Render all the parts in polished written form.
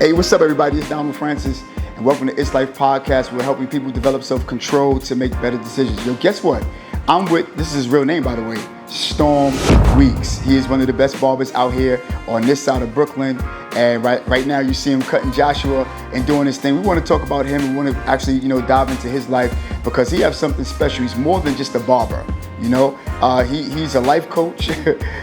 Hey, what's up, everybody? It's Donald Francis, and welcome to It's Life Podcast. We're helping people develop self-control to make better decisions. Yo, guess what? I'm with, this is his real name, by the way, Storm Weeks. He is one of the best barbers out here on this side of Brooklyn. And right now, you see him cutting Joshua and doing his thing. We want to talk about him. We want to actually, dive into his life because he has something special. He's more than just a barber. He's a life coach.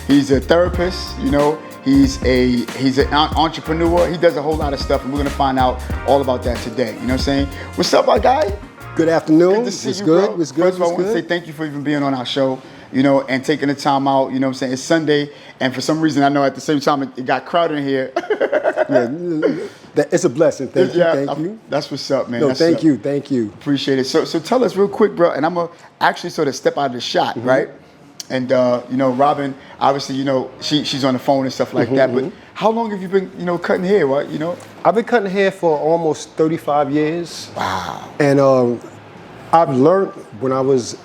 He's a therapist. He's an entrepreneur. He does a whole lot of stuff, and we're gonna find out all about that today. You know what I'm saying? What's up, my guy? Good afternoon. Good to see you, good? bro. What's good? First of all, I want to say thank you for even being on our show, and taking the time out. You know what I'm saying? It's Sunday, and for some reason, I know at the same time it got crowded in here. It's a blessing. Thank you. That's what's up, man. No, thank you. Appreciate it. So tell us real quick, bro, and I'm gonna actually sort of step out of the shot, right? And Robin, obviously, she's on the phone and stuff like that. But how long have you been, cutting hair? What, I've been cutting hair for almost 35 years. Wow. And I've learned when I was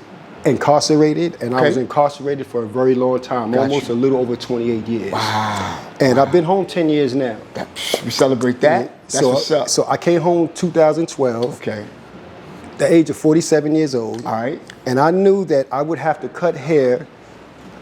incarcerated, and I was incarcerated for a very long time, almost a little over 28 years. Wow. And I've been home 10 years now. We celebrate that. That's what's up. So I came home 2012. Okay. The age of 47 years old. All right. And I knew that I would have to cut hair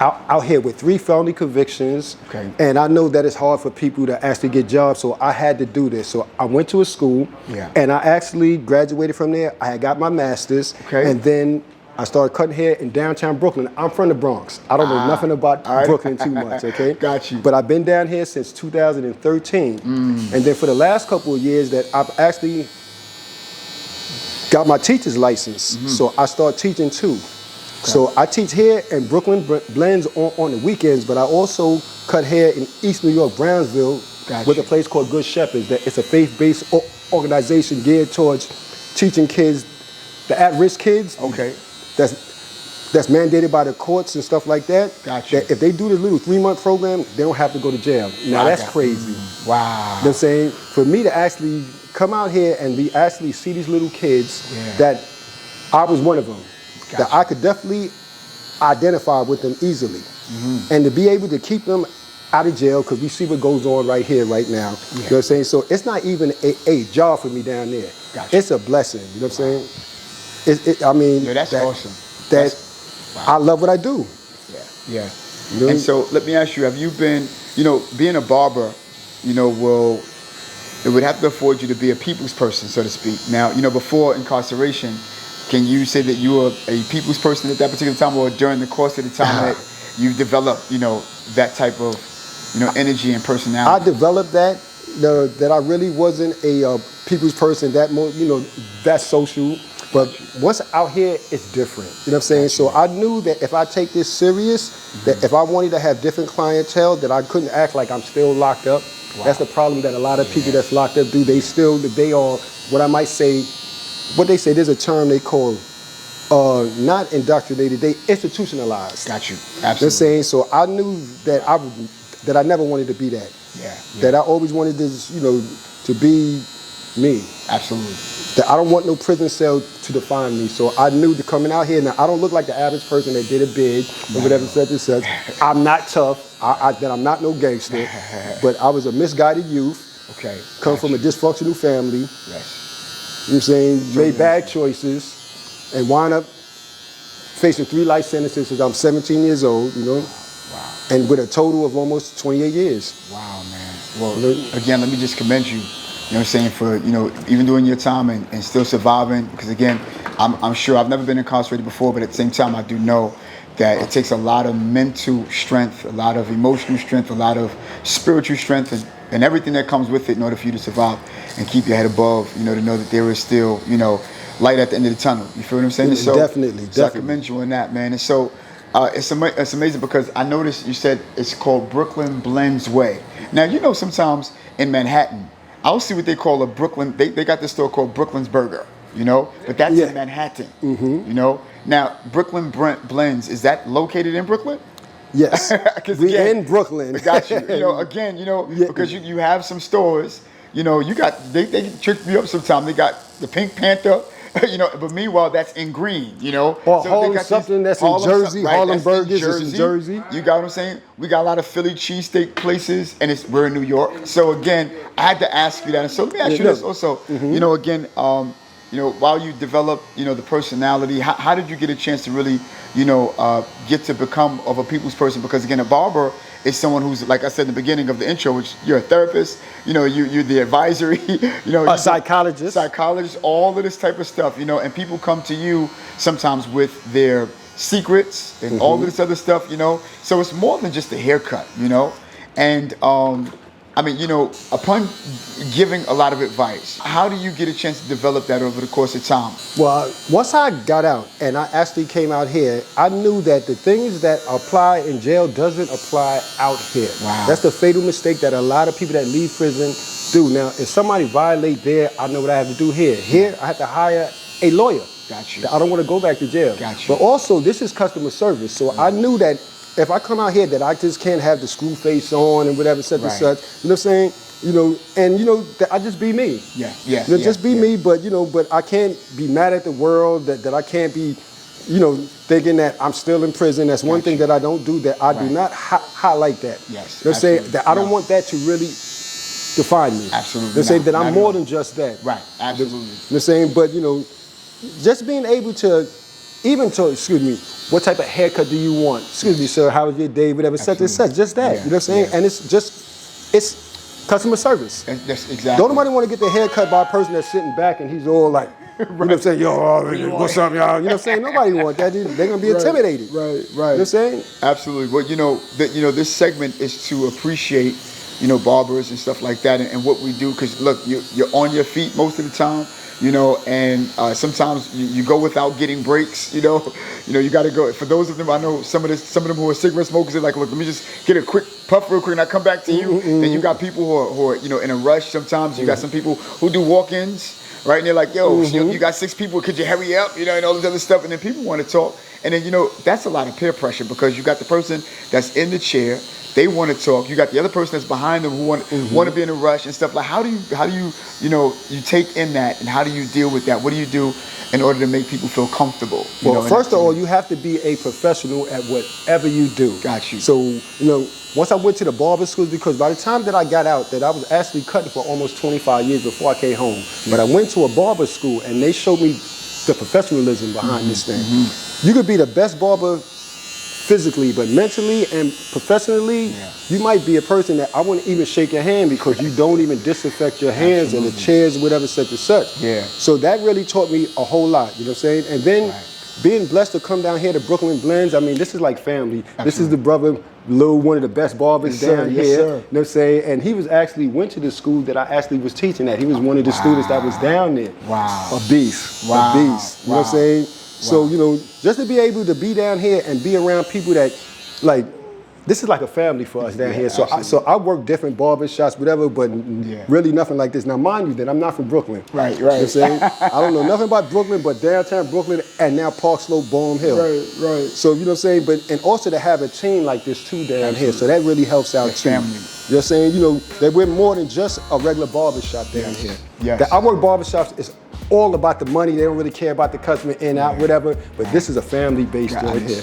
out here with 3 felony convictions. Okay. And I know that it's hard for people to actually get jobs, so I had to do this. So I went to a school, and I actually graduated from there. I had got my master's, and then I started cutting hair in downtown Brooklyn. I'm from the Bronx. I don't know nothing about Brooklyn too much, okay? Got you. But I've been down here since 2013. And then for the last couple of years that I've actually got my teacher's license, so I start teaching too. So I teach here in Brooklyn Blends on the weekends, but I also cut hair in East New York, Brownsville, with a place called Good Shepherds. It's a faith-based organization geared towards teaching kids, the at-risk kids, that's mandated by the courts and stuff like that. Gotcha. That if they do this little 3-month program, they don't have to go to jail. Now that's crazy. Wow. You know what I'm saying? For me to actually come out here and actually see these little kids, that I was one of them, that I could definitely identify with them easily. And to be able to keep them out of jail, because we see what goes on right here, right now. You know what I'm saying? So it's not even a job for me down there. It's a blessing, you know what I'm saying? That's awesome. I love what I do. Yeah. And so let me ask you, have you been, being a barber, it would have to afford you to be a people's person, so to speak. Now, before incarceration, can you say that you were a people's person at that particular time, or during the course of the time that you developed, that type of, energy and personality? I developed that I really wasn't a people's person, that social. But once out here, it's different. You know what I'm saying? So I knew that if I take this serious, that if I wanted to have different clientele, that I couldn't act like I'm still locked up. That's the problem that a lot of people that's locked up do. They are, what I might say, what they say, there's a term they call not indoctrinated, they institutionalized. Got you. Absolutely. You know what I'm saying? So I knew that I never wanted to be that. That I always wanted to be me. Absolutely. That I don't want no prison cell to define me. So I knew that coming out here, now I don't look like the average person that did a bid or whatever such and such. I'm not tough, that I'm not no gangster, but I was a misguided youth. Come from a dysfunctional family. You know what I'm saying? Made bad choices and wound up facing 3 life sentences since I'm 17 years old, Wow. And with a total of almost 28 years. Wow, man. Well, again, let me just commend you. You know what I'm saying, for, even doing your time and still surviving, because again, I'm sure I've never been incarcerated before, but at the same time, I do know that it takes a lot of mental strength, a lot of emotional strength, a lot of spiritual strength, and everything that comes with it in order for you to survive and keep your head above, to know that there is still, light at the end of the tunnel. You feel what I'm saying? So, definitely. I commend you on that, man. And so it's amazing because I noticed you said it's called Brooklyn Blends Way. Now, sometimes in Manhattan, I'll see what they call a Brooklyn. They got this store called Brooklyn's Burger, but that's in Manhattan. Now Brooklyn Blends, is that located in Brooklyn? Yes, we're in Brooklyn. Got you. Because you have some stores. You got they tricked me up sometime. They got the Pink Panther. But meanwhile, that's in Green, Or they Harlem got something that's in Harlem Jersey, right, Harlem that's Burgers is in Jersey. You got what I'm saying? We got a lot of Philly cheesesteak places, and we're in New York. So again, I had to ask you that. And so let me ask you this also. Again, while you develop, the personality, how did you get a chance to really, get to become of a people's person? Because again, a barber is someone who's, like I said in the beginning of the intro, which you're a therapist, you're the advisory, a psychologist, all of this type of stuff, and people come to you sometimes with their secrets and all of this other stuff, so it's more than just a haircut, and upon giving a lot of advice, how do you get a chance to develop that over the course of time? Well, once I got out and I actually came out here, I knew that the things that apply in jail doesn't apply out here. Wow. That's the fatal mistake that a lot of people that leave prison do. Now, if somebody violate there, I know what I have to do here. Here, I have to hire a lawyer. Got you. I don't want to go back to jail. Got you. But also, this is customer service. So I knew that if I come out here, that I just can't have the screw face on and whatever, such and such. You know what I'm saying? That I just be me. Just be me, but I can't be mad at the world, that I can't be, thinking that I'm still in prison. That's one thing that I don't do, that I do not highlight that. Yes. You know what I'm saying? That I don't want that to really define me. Absolutely. They're saying that I'm more than just that. Right, absolutely. You know what I'm saying? But, just being able to, what type of haircut do you want? Excuse me, sir, how was your day? Whatever, such and such. Just that. You know what I'm saying? And it's customer service. That's exactly. Don't nobody want to get their hair cut by a person that's sitting back and he's all like, you know what I'm saying? Yo, what's up, y'all? You know what I'm saying? Nobody want that. They're going to be intimidated. Right. You know what I'm saying? Absolutely. Well, this segment is to appreciate, barbers and stuff like that and what we do. Because, look, you're on your feet most of the time. And sometimes you go without getting breaks, you got to go. For those of them, I know some of them who are cigarette smokers, they're like, look, let me just get a quick puff real quick and I come back to you. Then you got people who are in a rush sometimes. You got some people who do walk-ins, right? And they're like, yo, you got 6 people, could you hurry up? And all this other stuff. And then people want to talk. And then, that's a lot of peer pressure because you got the person that's in the chair. They want to talk. You got the other person that's behind them who want to be in a rush and stuff. Like, how do you you take in that and how do you deal with that? What do you do in order to make people feel comfortable? Well, first of all, you have to be a professional at whatever you do. Got you. So, once I went to the barber schools, because by the time that I got out, that I was actually cutting for almost 25 years before I came home. But I went to a barber school and they showed me the professionalism behind this thing. You could be the best barber physically, but mentally and professionally, you might be a person that I wouldn't even shake your hand because you don't even disinfect your hands and the chairs, whatever, such and such. Yeah. So that really taught me a whole lot, you know what I'm saying? And then being blessed to come down here to Brooklyn Blends, I mean, this is like family. Absolutely. This is the brother, Lou, one of the best barbers down here. You know what I'm saying? And he went to the school that I actually was teaching at. He was one of the students that was down there. Wow. A beast. Wow. A beast. You know what I'm saying? So, just to be able to be down here and be around people that, like, this is like a family for us down here. So I work different barbershops, whatever, but really nothing like this. Now, mind you that I'm not from Brooklyn. Right. You know what I'm saying? I don't know nothing about Brooklyn, but downtown Brooklyn and now Park Slope, Boehm Hill. Right. So, you know what I'm saying? And also to have a team like this too down here. So that really helps out too. Family. You know what I'm saying? That we're more than just a regular barbershop down here. Yes. That I work barbershops is all about the money. They don't really care about the customer in, out, whatever. But this is a family based joint here.